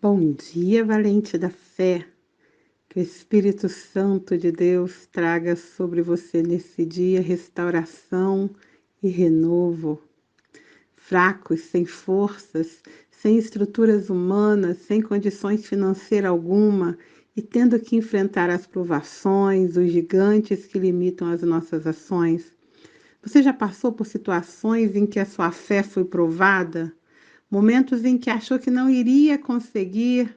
Bom dia, valente da fé. Que o Espírito Santo de Deus traga sobre você nesse dia restauração e renovo. Fracos, sem forças, sem estruturas humanas, sem condições financeiras alguma e tendo que enfrentar as provações, os gigantes que limitam as nossas ações. Você já passou por situações em que a sua fé foi provada? Momentos em que achou que não iria conseguir?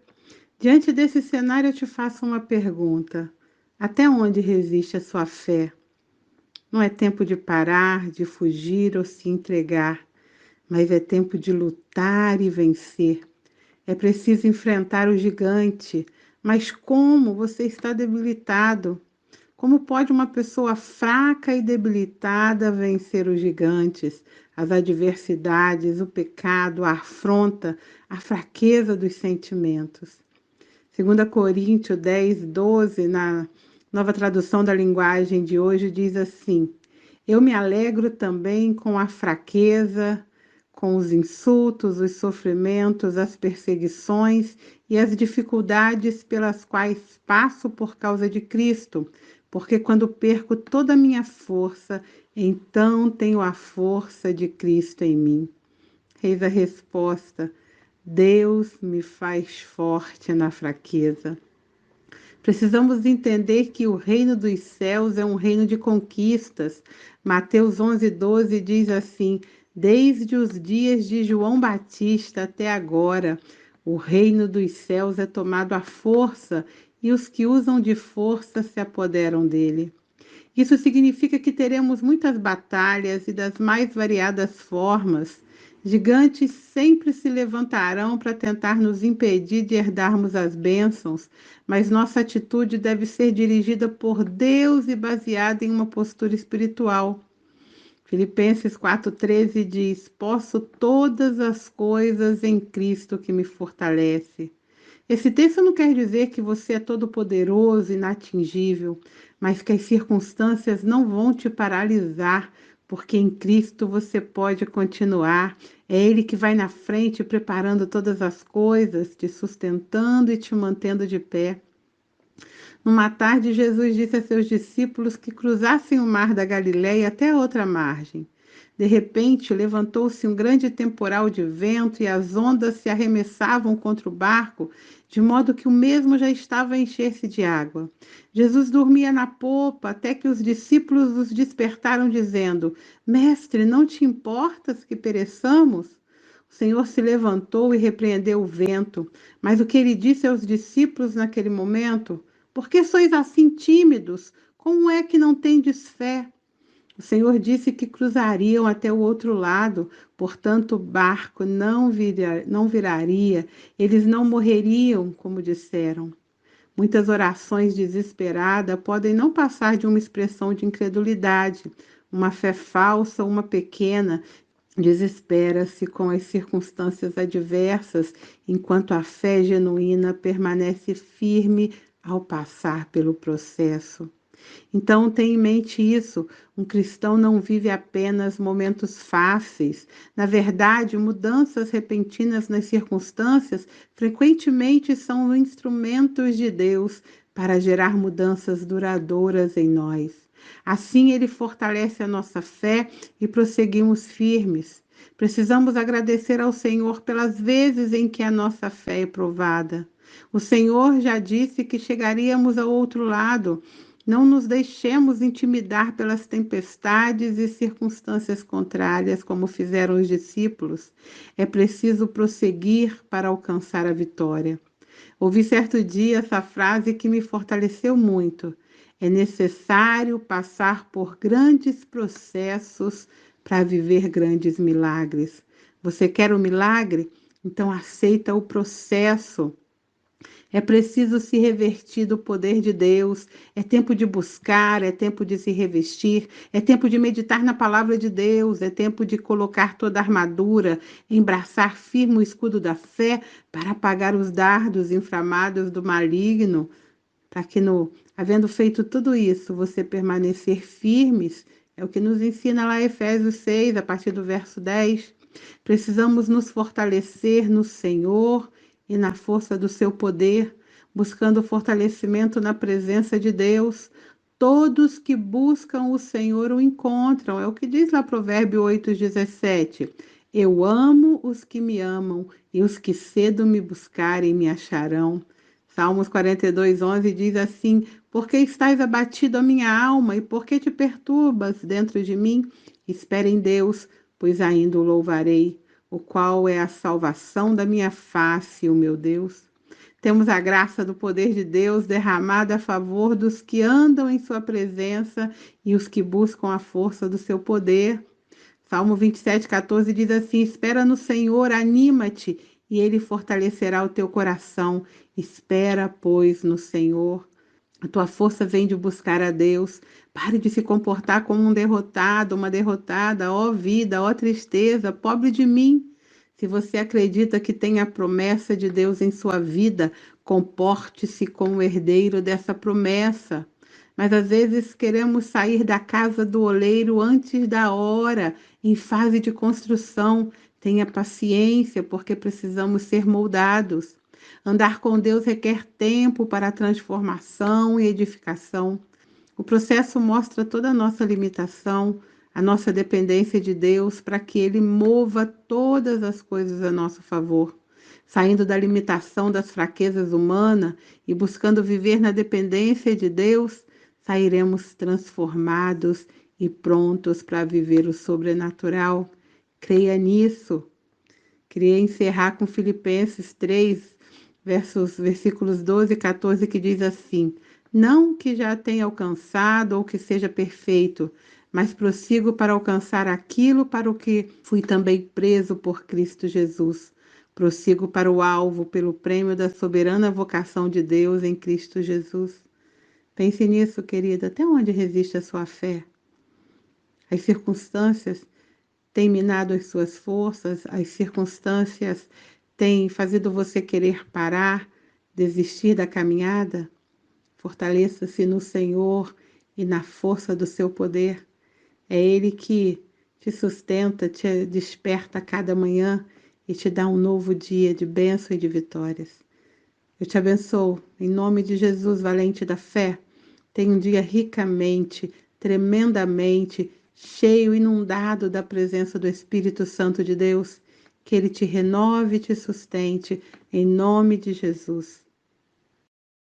Diante desse cenário, eu te faço uma pergunta: até onde resiste a sua fé? Não é tempo de parar, de fugir ou se entregar, mas é tempo de lutar e vencer. É preciso enfrentar o gigante, mas como você está debilitado? Como pode uma pessoa fraca e debilitada vencer os gigantes, as adversidades, o pecado, a afronta, a fraqueza dos sentimentos? 2 Coríntios 10:12, na nova tradução da linguagem de hoje, diz assim: Eu me alegro também com a fraqueza, com os insultos, os sofrimentos, as perseguições e as dificuldades pelas quais passo por causa de Cristo, porque quando perco toda a minha força, então tenho a força de Cristo em mim. Eis a resposta: Deus me faz forte na fraqueza. Precisamos entender que o reino dos céus é um reino de conquistas. Mateus 11:12 diz assim: Desde os dias de João Batista até agora, o reino dos céus é tomado à força e os que usam de força se apoderam dele. Isso significa que teremos muitas batalhas e das mais variadas formas. Gigantes sempre se levantarão para tentar nos impedir de herdarmos as bênçãos, mas nossa atitude deve ser dirigida por Deus e baseada em uma postura espiritual. Filipenses 4:13 diz: Posso todas as coisas em Cristo que me fortalece. Esse texto não quer dizer que você é todo-poderoso, inatingível, mas que as circunstâncias não vão te paralisar, porque em Cristo você pode continuar. É Ele que vai na frente, preparando todas as coisas, te sustentando e te mantendo de pé. Numa tarde, Jesus disse a seus discípulos que cruzassem o mar da Galileia até a outra margem. De repente, levantou-se um grande temporal de vento e as ondas se arremessavam contra o barco, de modo que o mesmo já estava a encher-se de água. Jesus dormia na popa até que os discípulos os despertaram, dizendo: Mestre, não te importas que pereçamos? O Senhor se levantou e repreendeu o vento, mas o que ele disse aos discípulos naquele momento: Por que sois assim tímidos? Como é que não tendes fé? O Senhor disse que cruzariam até o outro lado, portanto o barco não viraria, eles não morreriam, como disseram. Muitas orações desesperadas podem não passar de uma expressão de incredulidade, uma fé falsa, uma pequena, desespera-se com as circunstâncias adversas, enquanto a fé genuína permanece firme ao passar pelo processo. Então, tenha em mente isso: um cristão não vive apenas momentos fáceis. Na verdade, mudanças repentinas nas circunstâncias frequentemente são instrumentos de Deus para gerar mudanças duradouras em nós. Assim, Ele fortalece a nossa fé e prosseguimos firmes. Precisamos agradecer ao Senhor pelas vezes em que a nossa fé é provada. O Senhor já disse que chegaríamos ao outro lado. Não nos deixemos intimidar pelas tempestades e circunstâncias contrárias, como fizeram os discípulos. É preciso prosseguir para alcançar a vitória. Ouvi certo dia essa frase que me fortaleceu muito. É necessário passar por grandes processos para viver grandes milagres. Você quer um milagre? Então aceita o processo. É preciso se revertir do poder de Deus. É tempo de buscar, é tempo de se revestir, é tempo de meditar na palavra de Deus, é tempo de colocar toda a armadura, embraçar firme o escudo da fé para apagar os dardos inflamados do maligno, para que, havendo feito tudo isso, você permanecer firmes. É o que nos ensina lá Efésios 6, a partir do verso 10. Precisamos nos fortalecer no Senhor e na força do seu poder, buscando fortalecimento na presença de Deus. Todos que buscam o Senhor o encontram. É o que diz lá Provérbio 8,17. Eu amo os que me amam, e os que cedo me buscarem me acharão. Salmos 42:11 diz assim: Por que estás abatido a minha alma, e por que te perturbas dentro de mim? Espera em Deus, pois ainda o louvarei, o qual é a salvação da minha face, o meu Deus. Temos a graça do poder de Deus derramada a favor dos que andam em sua presença e os que buscam a força do seu poder. Salmo 27:14 diz assim: Espera no Senhor, anima-te, e Ele fortalecerá o teu coração. Espera, pois, no Senhor. A tua força vem de buscar a Deus. Pare de se comportar como um derrotado, uma derrotada. Ó vida, ó tristeza, pobre de mim. Se você acredita que tem a promessa de Deus em sua vida, comporte-se como herdeiro dessa promessa. Mas às vezes queremos sair da casa do oleiro antes da hora, em fase de construção. Tenha paciência, porque precisamos ser moldados. Andar com Deus requer tempo para transformação e edificação. O processo mostra toda a nossa limitação, a nossa dependência de Deus para que Ele mova todas as coisas a nosso favor. Saindo da limitação das fraquezas humanas e buscando viver na dependência de Deus, sairemos transformados e prontos para viver o sobrenatural. Creia nisso. Queria encerrar com Filipenses 3, versículos 12 e 14, que diz assim: Não que já tenha alcançado ou que seja perfeito, mas prossigo para alcançar aquilo para o que fui também preso por Cristo Jesus. Prossigo para o alvo, pelo prêmio da soberana vocação de Deus em Cristo Jesus. Pense nisso, querida. Até onde resiste a sua fé? As circunstâncias têm minado as suas forças, as circunstâncias têm fazido você querer parar, desistir da caminhada? Fortaleça-se no Senhor e na força do seu poder. É Ele que te sustenta, te desperta a cada manhã e te dá um novo dia de bênção e de vitórias. Eu te abençoo, em nome de Jesus, valente da fé. Tenha um dia ricamente, tremendamente, cheio, inundado da presença do Espírito Santo de Deus. Que Ele te renove e te sustente, em nome de Jesus.